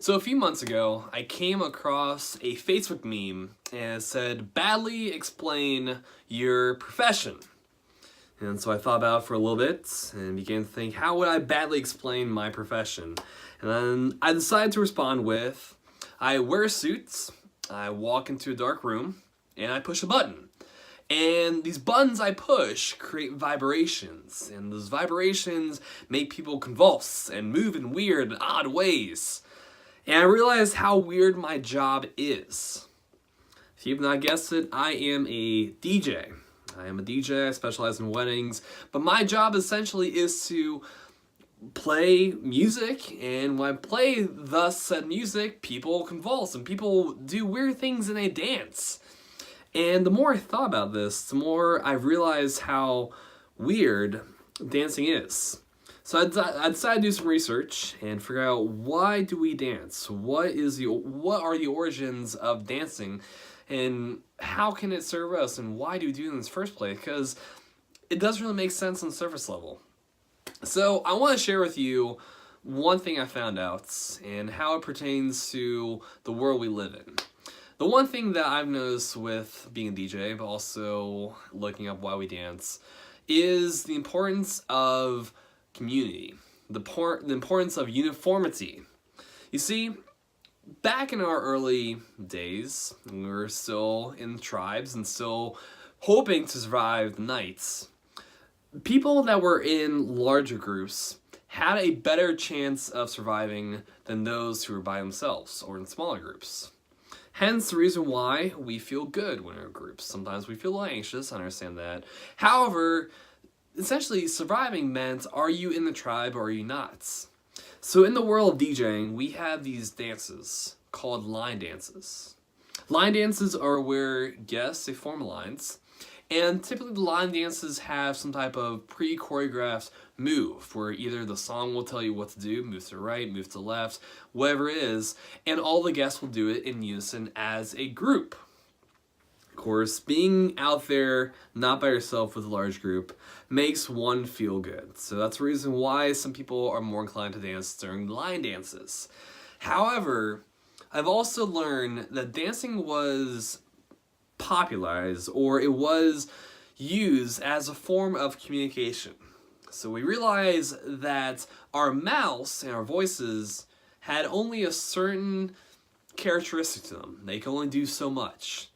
So a few months ago, I came across a Facebook meme and it said, badly explain your profession. And so I thought about it for a little bit and began to think, how would I badly explain my profession? And then I decided to respond with, I wear suits, I walk into a dark room, and I push a button. And these buttons I push create vibrations, and those vibrations make people convulse and move in weird and odd ways. And I realized how weird my job is. If you've not guessed it, I am a DJ. I am a DJ, I specialize in weddings, but my job essentially is to play music, and when I play thus said music, people convulse and people do weird things and they dance. And the more I thought about this, the more I realized how weird dancing is. So I decided to do some research and figure out, why do we dance? What are the origins of dancing, and how can it serve us, and why do we do it in the first place? Because it doesn't really make sense on the surface level. So I want to share with you one thing I found out and how it pertains to the world we live in. The one thing that I've noticed with being a DJ, but also looking up why we dance, is the importance of community, the importance of uniformity. You see, back in our early days, when we were still in tribes and still hoping to survive the nights, people that were in larger groups had a better chance of surviving than those who were by themselves or in smaller groups. Hence the reason why we feel good when we're in groups. Sometimes we feel a little anxious, I understand that. However, essentially surviving meant, are you in the tribe or are you not? So in the world of DJing, we have these dances called line dances. Line dances are where guests, they form lines, and typically the line dances have some type of pre-choreographed move where either the song will tell you what to do, move to the right, move to the left, whatever it is, and all the guests will do it in unison as a group. Of course, being out there, not by yourself with a large group, makes one feel good. So that's the reason why some people are more inclined to dance during line dances. However, I've also learned that dancing was popularized, or it was used as a form of communication. So we realized that our mouths and our voices had only a certain characteristic to them. They could only do so much.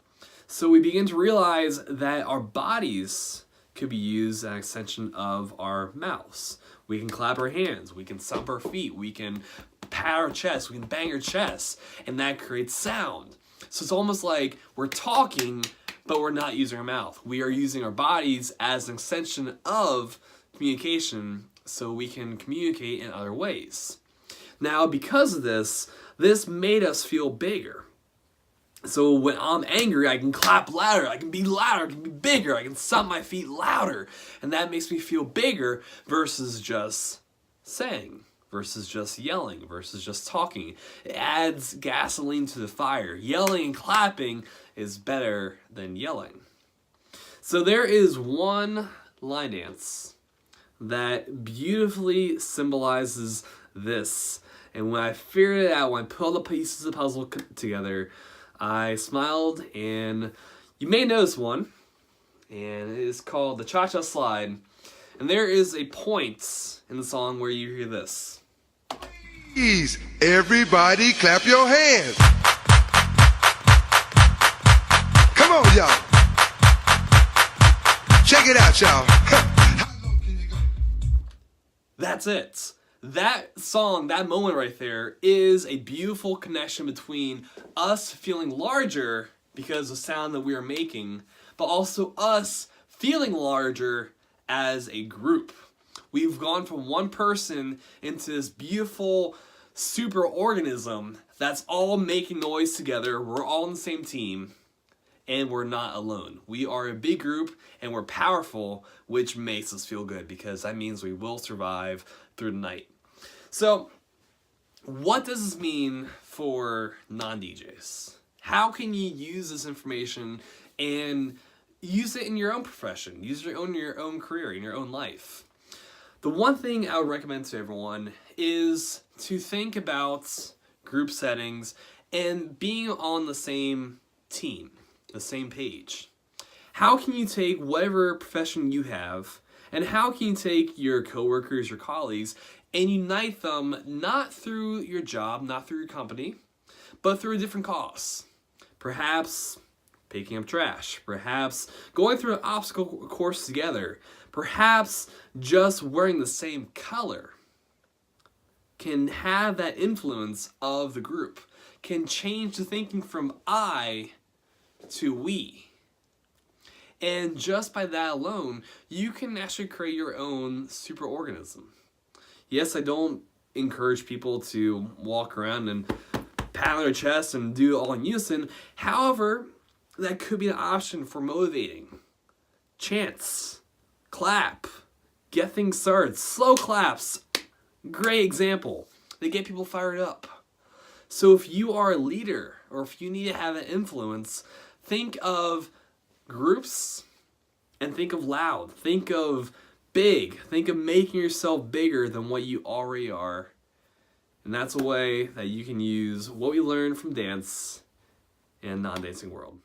So we begin to realize that our bodies could be used as an extension of our mouths. We can clap our hands, we can stomp our feet, we can pat our chest, we can bang our chest, and that creates sound. So it's almost like we're talking, but we're not using our mouth. We are using our bodies as an extension of communication so we can communicate in other ways. Now, because of this made us feel bigger. So when I'm angry, I can clap louder, I can be louder, I can be bigger, I can stomp my feet louder, and that makes me feel bigger versus just saying, versus just yelling, versus just talking. It adds gasoline to the fire. Yelling and clapping is better than yelling. So there is one line dance that beautifully symbolizes this. And when I figured it out, when I put all the pieces of the puzzle together, I smiled, and you may notice one, and it is called the Cha-Cha Slide. And there is a point in the song where you hear this. Please, everybody clap your hands. Come on, y'all. Check it out, y'all. How low can you go? That's it. That song, that moment right there, is a beautiful connection between us feeling larger because of the sound that we are making, but also us feeling larger as a group. We've gone from one person into this beautiful super organism that's all making noise together. We're all on the same team, and we're not alone. We are a big group, and we're powerful, which makes us feel good because that means we will survive through the night. So, what does this mean for non-DJs? How can you use this information and use it in your own profession, use it in your own career, in your own life? The one thing I would recommend to everyone is to think about group settings, and being on the same team, the same page. How can you take whatever profession you have, and how can you take your coworkers, your colleagues, and unite them not through your job, not through your company, but through a different cause? Perhaps picking up trash, perhaps going through an obstacle course together, perhaps just wearing the same color can have that influence of the group, can change the thinking from I to we. And just by that alone, you can actually create your own superorganism. Yes, I don't encourage people to walk around and pat on their chest and do it all in unison. However, that could be an option for motivating. Chants, clap, get things started. Slow claps, great example. They get people fired up. So if you are a leader, or if you need to have an influence, think of groups and think of loud. Think of big. Think of making yourself bigger than what you already are. And that's a way that you can use what we learned from dance in a non-dancing world.